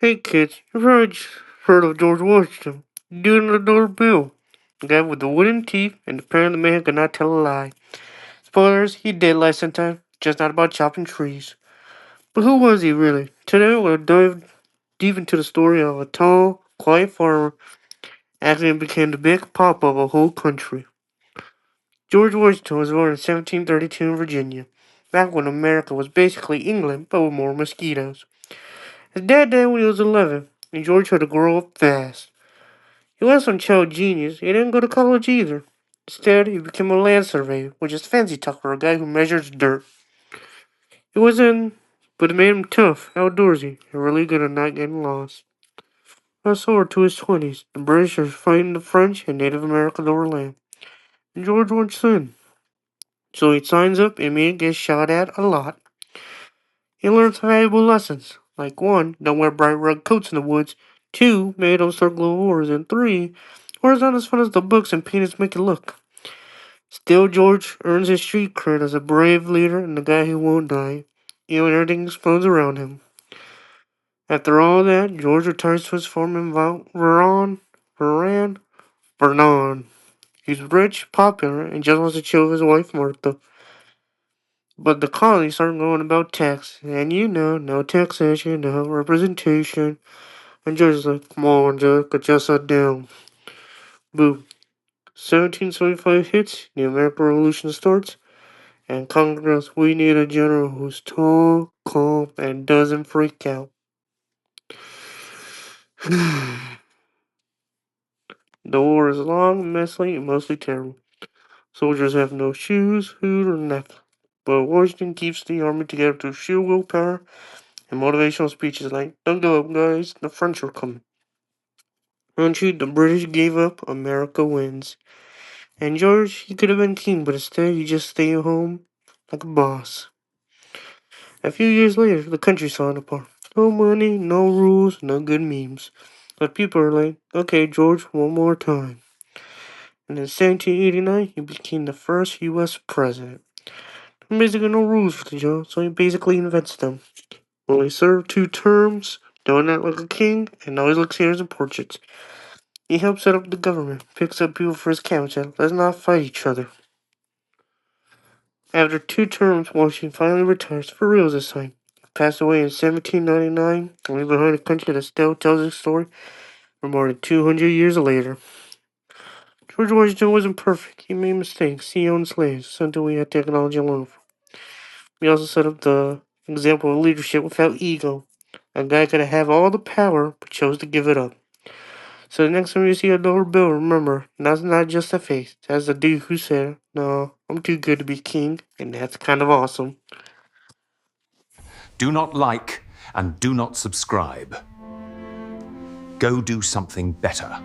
Hey kids, you've probably heard of George Washington. Dude in the dollar bill. The guy with the wooden teeth and apparently the man who could not tell a lie. Spoilers, he did lie sometimes, just not about chopping trees. But who was he really? Today we'll dive deep into the story of a tall, quiet farmer actually became the big pop of a whole country. George Washington was born in 1732 in Virginia, back when America was basically England but with more mosquitoes. His dad died when he was 11, and George had to grow up fast. He was some child genius. He didn't go to college either. Instead, he became a land surveyor, which is fancy talk for a guy who measures dirt. He wasn't, but it made him tough, outdoorsy, and really good at not getting lost. Fast forward to his 20s. The British are fighting the French and Native Americans over land. And George wants in. So he signs up and me gets shot at a lot. He learns valuable lessons, like 1, don't wear bright red coats in the woods, 2, maybe don't start global wars, and 3, wars aren't as fun as the books and paintings make it look. Still, George earns his street cred as a brave leader and the guy who won't die, even when everything explodes around him. After all that, George retires to his farm in Vernon. He's rich, popular, and just wants to chill with his wife Martha. But the colonies start going about tax, and no taxation, no representation. And George's like, come on, George, get your side down. Boom. 1775 hits, the American Revolution starts, and Congress, we need a general who's tall, calm, and doesn't freak out. The war is long, messy, and mostly terrible. Soldiers have no shoes, food, or nothing. But Washington keeps the army together through sheer willpower and motivational speeches like, don't give up, guys, the French are coming. Eventually, the British gave up, America wins. And George, he could have been king, but instead he just stayed home like a boss. A few years later, the country's falling apart. No money, no rules, no good memes. But people are like, okay, George, one more time. And in 1789, he became the first U.S. president. Basically, no rules for the job, so he basically invents them. Only served 2 terms, don't act like a king, and always looks heroes and portraits. He helps set up the government, picks up people for his cabinet, let's not fight each other. After 2 terms, Washington finally retires for real this time. He passed away in 1799, leaving behind a country that still tells his story for more than 200 years later. George Washington wasn't perfect. He made mistakes. He owned slaves, something we had technology to learn from. He also set up the example of leadership without ego. A guy could have all the power, but chose to give it up. So the next time you see a dollar bill, remember, that's not just a face. That's the dude who said, no, I'm too good to be king, and that's kind of awesome. Do not like and do not subscribe. Go do something better.